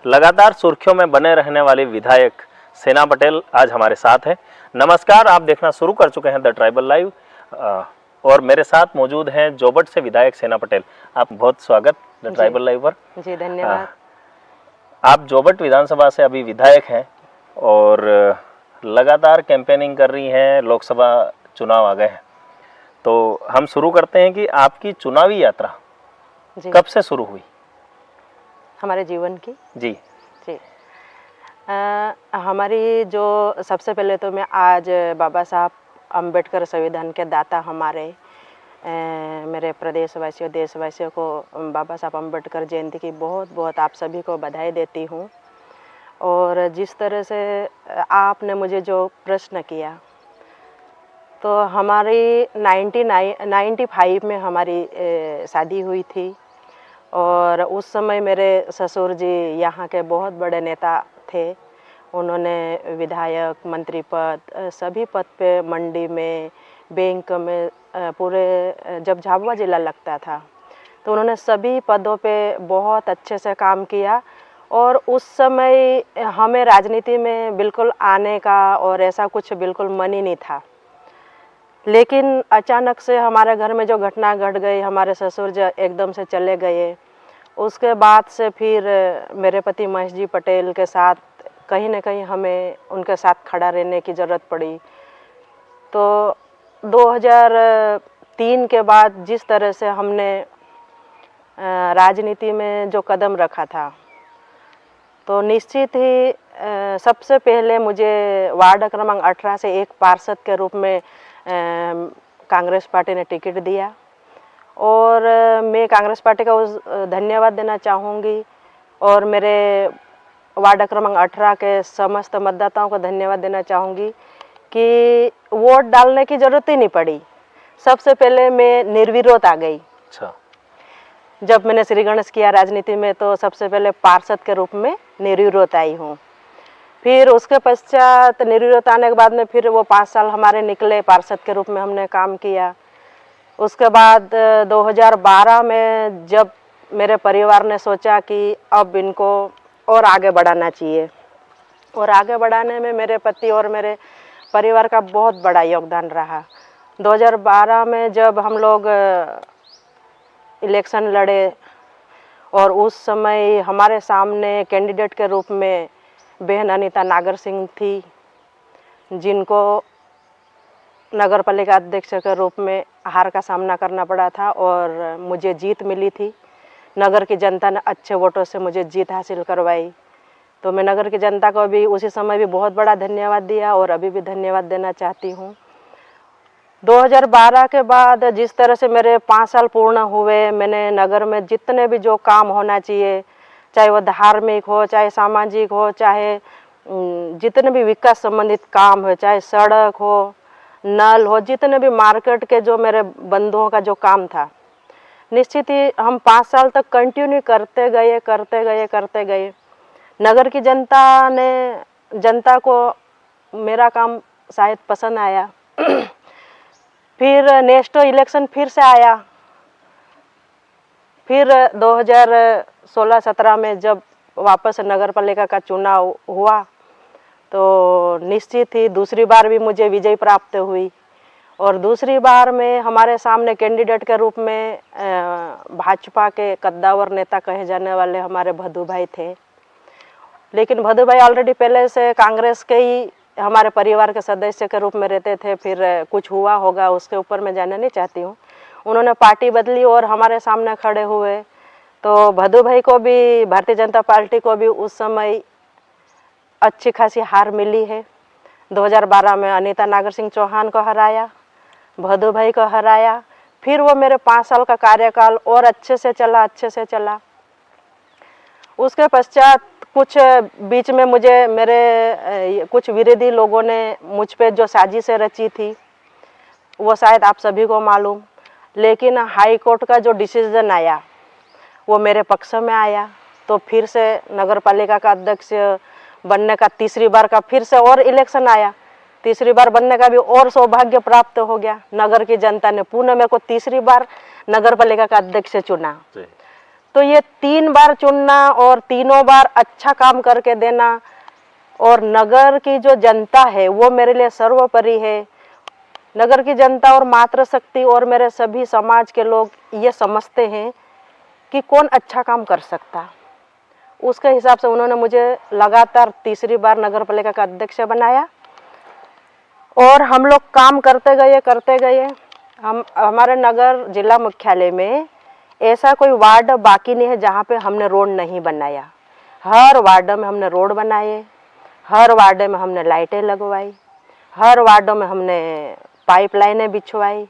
लगातार सुर्खियों में बने रहने वाली विधायक सेना पटेल आज हमारे साथ हैं। नमस्कार, आप देखना शुरू कर चुके हैं द ट्राइबल लाइव और मेरे साथ मौजूद हैं जोबट से विधायक सेना पटेल। आप बहुत स्वागत द ट्राइबल लाइव पर। जी धन्यवाद। आप जोबट विधानसभा से अभी विधायक हैं और लगातार कैंपेनिंग कर रही हैं, लोकसभा चुनाव आ गए हैं, तो हम शुरू करते हैं कि आपकी चुनावी यात्रा कब से शुरू हुई? हमारे जीवन की जी हमारी जो सबसे पहले तो मैं आज बाबा साहब अम्बेडकर संविधान के दाता हमारे मेरे प्रदेशवासियों देशवासियों को बाबा साहब अम्बेडकर जयंती की बहुत बहुत आप सभी को बधाई देती हूँ। और जिस तरह से आपने मुझे जो प्रश्न किया, तो हमारी 95 में हमारी शादी हुई थी और उस समय मेरे ससुर जी यहाँ के बहुत बड़े नेता थे। उन्होंने विधायक, मंत्री पद, सभी पद पे, मंडी में, बैंक में, पूरे जब झाबुआ जिला लगता था तो उन्होंने सभी पदों पे बहुत अच्छे से काम किया। और उस समय हमें राजनीति में बिल्कुल आने का और ऐसा कुछ बिल्कुल मन ही नहीं था। लेकिन अचानक से हमारे घर में जो घटना घट गई, हमारे ससुर जी एकदम से चले गए। उसके बाद से फिर मेरे पति महेश जी पटेल के साथ कहीं ना कहीं हमें उनके साथ खड़ा रहने की ज़रूरत पड़ी। तो 2003 के बाद जिस तरह से हमने राजनीति में जो कदम रखा था, तो निश्चित ही सबसे पहले मुझे वार्ड क्रमांक 18 से एक पार्षद के रूप में कांग्रेस पार्टी ने टिकट दिया और मैं कांग्रेस पार्टी का धन्यवाद देना चाहूँगी और मेरे वार्ड क्रमांक 18 के समस्त मतदाताओं को धन्यवाद देना चाहूँगी कि वोट डालने की ज़रूरत ही नहीं पड़ी। सबसे पहले मैं निर्विरोध आ गई। अच्छा। जब मैंने श्री गणेश किया राजनीति में तो सबसे पहले पार्षद के रूप में निर्विरोध आई हूँ। फिर उसके पश्चात निर्विरोध आने के बाद में फिर वो 5 साल हमारे निकले, पार्षद के रूप में हमने काम किया। उसके बाद 2012 में जब मेरे परिवार ने सोचा कि अब इनको और आगे बढ़ाना चाहिए, और आगे बढ़ाने में मेरे पति और मेरे परिवार का बहुत बड़ा योगदान रहा। 2012 में जब हम लोग इलेक्शन लड़े और उस समय हमारे सामने कैंडिडेट के रूप में बहन अनीता नागर सिंह थी, जिनको नगर पालिका अध्यक्ष के रूप में हार का सामना करना पड़ा था और मुझे जीत मिली थी। नगर की जनता ने अच्छे वोटों से मुझे जीत हासिल करवाई। तो मैं नगर की जनता को भी उसी समय भी बहुत बड़ा धन्यवाद दिया और अभी भी धन्यवाद देना चाहती हूँ। 2012 के बाद जिस तरह से मेरे 5 साल पूर्ण हुए, मैंने नगर में जितने भी जो काम होना चाहिए, चाहे वो धार्मिक हो, चाहे सामाजिक हो, चाहे जितने भी विकास संबंधित काम हो, चाहे सड़क हो, नल हो, जितने भी मार्केट के जो मेरे बंधुओं का जो काम था, निश्चित ही हम 5 साल तक कंटिन्यू करते गए। नगर की जनता को मेरा काम शायद पसंद आया। फिर नेक्स्ट इलेक्शन फिर से आया। फिर 2016-17 में जब वापस नगर पालिका का चुनाव हुआ तो निश्चित ही दूसरी बार भी मुझे विजय प्राप्त हुई और दूसरी बार में हमारे सामने कैंडिडेट के रूप में भाजपा के कद्दावर नेता कहे जाने वाले हमारे भदू भाई थे। लेकिन भदू भाई ऑलरेडी पहले से कांग्रेस के ही हमारे परिवार के सदस्य के रूप में रहते थे। फिर कुछ हुआ होगा, उसके ऊपर मैं जानना नहीं चाहती हूँ। उन्होंने पार्टी बदली और हमारे सामने खड़े हुए। तो भदू भाई को भी, भारतीय जनता पार्टी को भी उस समय अच्छी खासी हार मिली है। 2012 में अनीता नागर सिंह चौहान को हराया, भदू भाई को हराया। फिर वो मेरे 5 साल का कार्यकाल और अच्छे से चला। उसके पश्चात कुछ बीच में मुझे मेरे कुछ विरोधी लोगों ने मुझ पे जो साजिशें रची थी वो शायद आप सभी को मालूम, लेकिन हाई कोर्ट का जो डिसीजन आया वो मेरे पक्ष में आया। तो फिर से नगर पालिका का अध्यक्ष बनने का तीसरी बार का फिर से और इलेक्शन आया। तीसरी बार बनने का भी और सौभाग्य प्राप्त हो गया। नगर की जनता ने पुनः मेरे को तीसरी बार नगर पालिका का अध्यक्ष चुना। तो ये 3 बार चुनना और तीनों बार अच्छा काम करके देना, और नगर की जो जनता है वो मेरे लिए सर्वोपरि है। नगर की जनता और मातृशक्ति और मेरे सभी समाज के लोग ये समझते हैं कि कौन अच्छा काम कर सकता। उसके हिसाब से उन्होंने मुझे लगातार तीसरी बार नगर पालिका का अध्यक्ष बनाया, और हम लोग काम करते गए। हमारे नगर जिला मुख्यालय में ऐसा कोई वार्ड बाकी नहीं है जहाँ पे हमने रोड नहीं बनाया। हर वार्ड में हमने रोड बनाए, हर वार्ड में हमने लाइटें लगवाई, हर वार्डों में हमने पाइपलाइनें बिछवाई,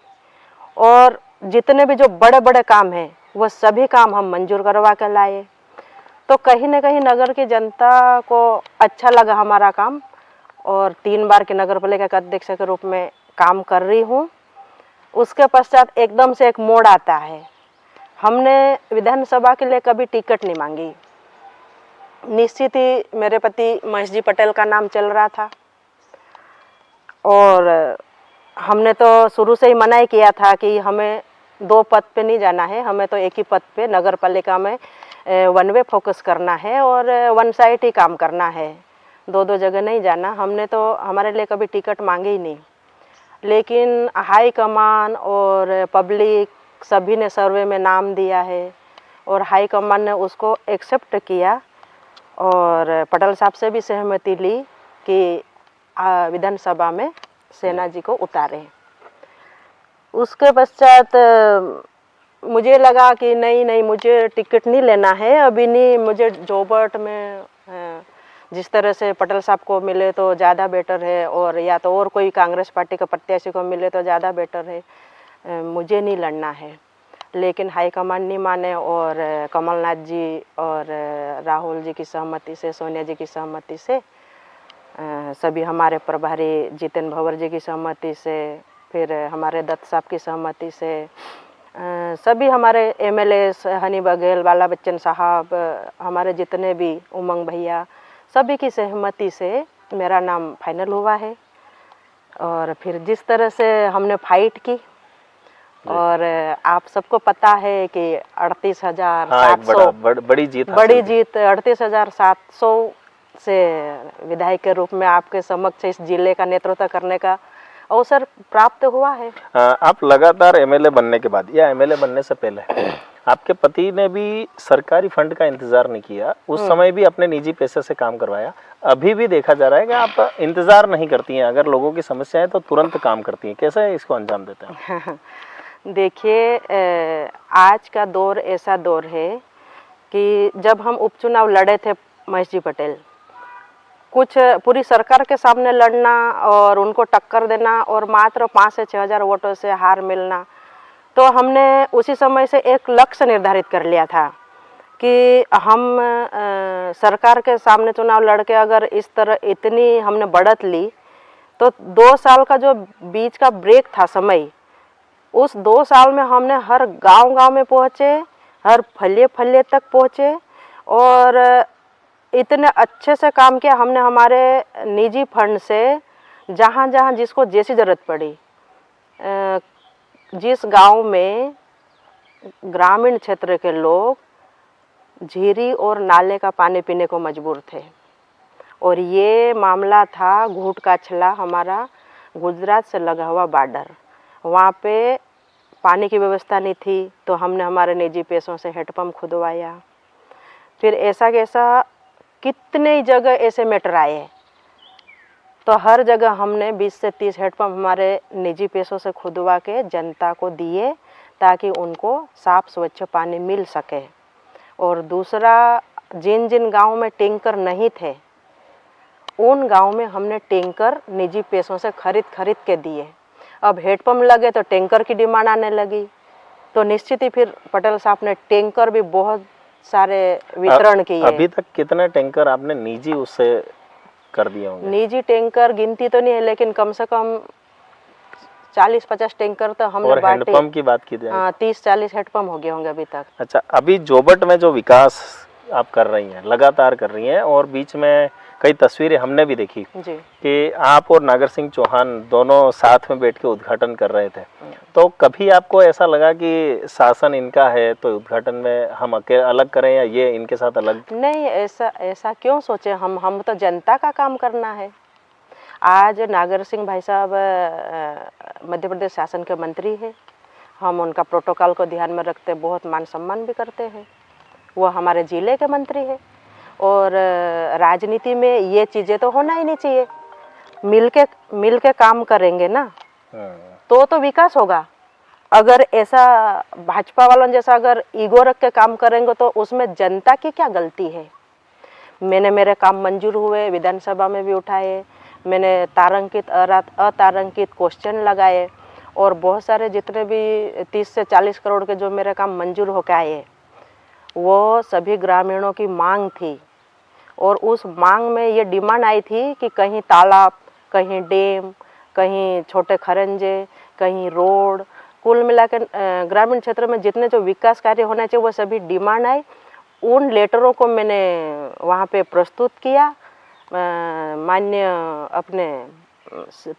और जितने भी जो बड़े बड़े काम हैं वो सभी काम हम मंजूर करवा कर लाए। तो कहीं ना कहीं नगर की जनता को अच्छा लगा हमारा काम, और 3 बार के नगर पालिका का अध्यक्ष के रूप में काम कर रही हूँ। उसके पश्चात एकदम से एक मोड़ आता है। हमने विधानसभा के लिए कभी टिकट नहीं मांगी। निश्चित ही मेरे पति महेश जी पटेल का नाम चल रहा था, और हमने तो शुरू से ही मना ही किया था कि हमें 2 पद पे नहीं जाना है, हमें तो एक ही पद पे नगर पालिका में वन वे फोकस करना है और वन साइड ही काम करना है, 2 जगह नहीं जाना। हमने तो हमारे लिए कभी टिकट मांगे ही नहीं, लेकिन हाई कमान और पब्लिक सभी ने सर्वे में नाम दिया है, और हाई कमान ने उसको एक्सेप्ट किया, और पटेल साहब से भी सहमति ली कि विधानसभा में सेना जी को उतारें। उसके पश्चात मुझे लगा कि नहीं, मुझे टिकट नहीं लेना है अभी, नहीं, मुझे जोबट में जिस तरह से पटेल साहब को मिले तो ज़्यादा बेटर है, और या तो और कोई कांग्रेस पार्टी के प्रत्याशी को मिले तो ज़्यादा बेटर है, मुझे नहीं लड़ना है। लेकिन हाईकमान नहीं माने, और कमलनाथ जी और राहुल जी की सहमति से, सोनिया जी की सहमति से, सभी हमारे प्रभारी जितेंद्र भंवर जी की सहमति से, फिर हमारे दत्त साहब की सहमति से, सभी हमारे एमएलए हनी बघेल, बाला बच्चन साहब, हमारे जितने भी उमंग भैया, सभी की सहमति से मेरा नाम फाइनल हुआ है। और फिर जिस तरह से हमने फाइट की, और आप सबको पता है कि 38,700 बड़ी जीत 38,700 से विधायक के रूप में आपके समक्ष इस जिले का नेतृत्व करने का अवसर प्राप्त हुआ है। आप लगातार एमएलए बनने के बाद या एमएलए बनने से पहले आपके पति ने भी सरकारी फंड का इंतजार नहीं किया, उस समय भी अपने निजी पैसे से काम करवाया। अभी भी देखा जा रहा है कि आप इंतजार नहीं करती हैं, अगर लोगों की समस्या है तो तुरंत काम करती हैं। कैसे इसको अंजाम देते हैं? देखिए, आज का दौर ऐसा दौर है कि जब हम उपचुनाव लड़े थे महेश जी पटेल, कुछ पूरी सरकार के सामने लड़ना और उनको टक्कर देना और मात्र 5 से 6 हज़ार वोटों से हार मिलना, तो हमने उसी समय से एक लक्ष्य निर्धारित कर लिया था कि हम सरकार के सामने चुनाव लड़के अगर इस तरह इतनी हमने बढ़त ली, तो 2 साल का जो बीच का ब्रेक था समय, उस 2 साल में हमने हर गांव में पहुँचे, हर फल्ले तक पहुँचे, और इतने अच्छे से काम किया हमने। हमारे निजी फंड से जहाँ जहाँ जिसको जैसी ज़रूरत पड़ी, जिस गांव में ग्रामीण क्षेत्र के लोग झीरी और नाले का पानी पीने को मजबूर थे, और ये मामला था घूट काछला, हमारा गुजरात से लगा हुआ बॉर्डर, वहाँ पे पानी की व्यवस्था नहीं थी, तो हमने हमारे निजी पैसों से हेडपम्प खुदवाया। फिर ऐसा कैसा कितने जगह ऐसे मैटर आए, तो हर जगह हमने 20 से 30 हेडपम्प हमारे निजी पैसों से खुदवा के जनता को दिए, ताकि उनको साफ स्वच्छ पानी मिल सके। और दूसरा, जिन जिन गाँव में टैंकर नहीं थे, उन गांव में हमने टैंकर निजी पैसों से खरीद के दिए। अब हेडपम्प लगे तो टैंकर की डिमांड आने लगी, तो निश्चित ही फिर पटेल साहब ने टैंकर भी बहुत सारे वितरण किए। अभी तक कितने टैंकर आपने निजी उससे कर दिए होंगे? निजी टैंकर गिनती तो नहीं है, लेकिन कम से कम 40-50 टैंकर तो हमने और हेडपम्प की बात की जाए, 30-40 हेडपम्प हो गए होंगे अभी तक। अच्छा, अभी जोबट में जो विकास आप कर रही हैं, लगातार कर रही हैं, और बीच में कई तस्वीरें हमने भी देखी जी। कि आप और नागर सिंह चौहान दोनों साथ में बैठ के उद्घाटन कर रहे थे। तो कभी आपको ऐसा लगा कि शासन इनका है तो उद्घाटन में हम अकेले अलग करें या ये इनके साथ अलग? नहीं, ऐसा क्यों सोचे हम तो जनता का काम करना है। आज नागर सिंह भाई साहब मध्य प्रदेश शासन के मंत्री है, हम उनका प्रोटोकॉल को ध्यान में रखते बहुत मान सम्मान भी करते हैं। वो हमारे ज़िले के मंत्री है, और राजनीति में ये चीज़ें तो होना ही नहीं चाहिए। मिल के काम करेंगे ना तो विकास होगा। अगर ऐसा भाजपा वालों जैसा अगर ईगो रख के काम करेंगे तो उसमें जनता की क्या गलती है। मेरे काम मंजूर हुए, विधानसभा में भी उठाए, मैंने तारांकित अतारांकित क्वेश्चन लगाए, और बहुत सारे जितने भी 30 से 40 करोड़ के जो मेरे काम मंजूर होकर आए वो सभी ग्रामीणों की मांग थी। और उस मांग में ये डिमांड आई थी कि कहीं तालाब, कहीं डैम, कहीं छोटे खरंजे, कहीं रोड, कुल मिला के ग्रामीण क्षेत्र में जितने जो विकास कार्य होने चाहिए वो सभी डिमांड आई। उन लेटरों को मैंने वहाँ पे प्रस्तुत किया, माननीय अपने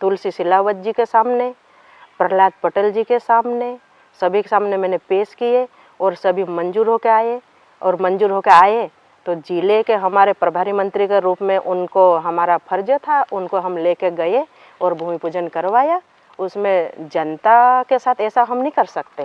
तुलसी सिलावत जी के सामने, प्रहलाद पटेल जी के सामने, सभी के सामने मैंने पेश किए, और सभी मंजूर होकर आए। और मंजूर होकर आए तो जिले के हमारे प्रभारी मंत्री के रूप में उनको हमारा फर्ज था, उनको हम लेके गए और भूमि पूजन करवाया। उसमें जनता के साथ ऐसा हम नहीं कर सकते।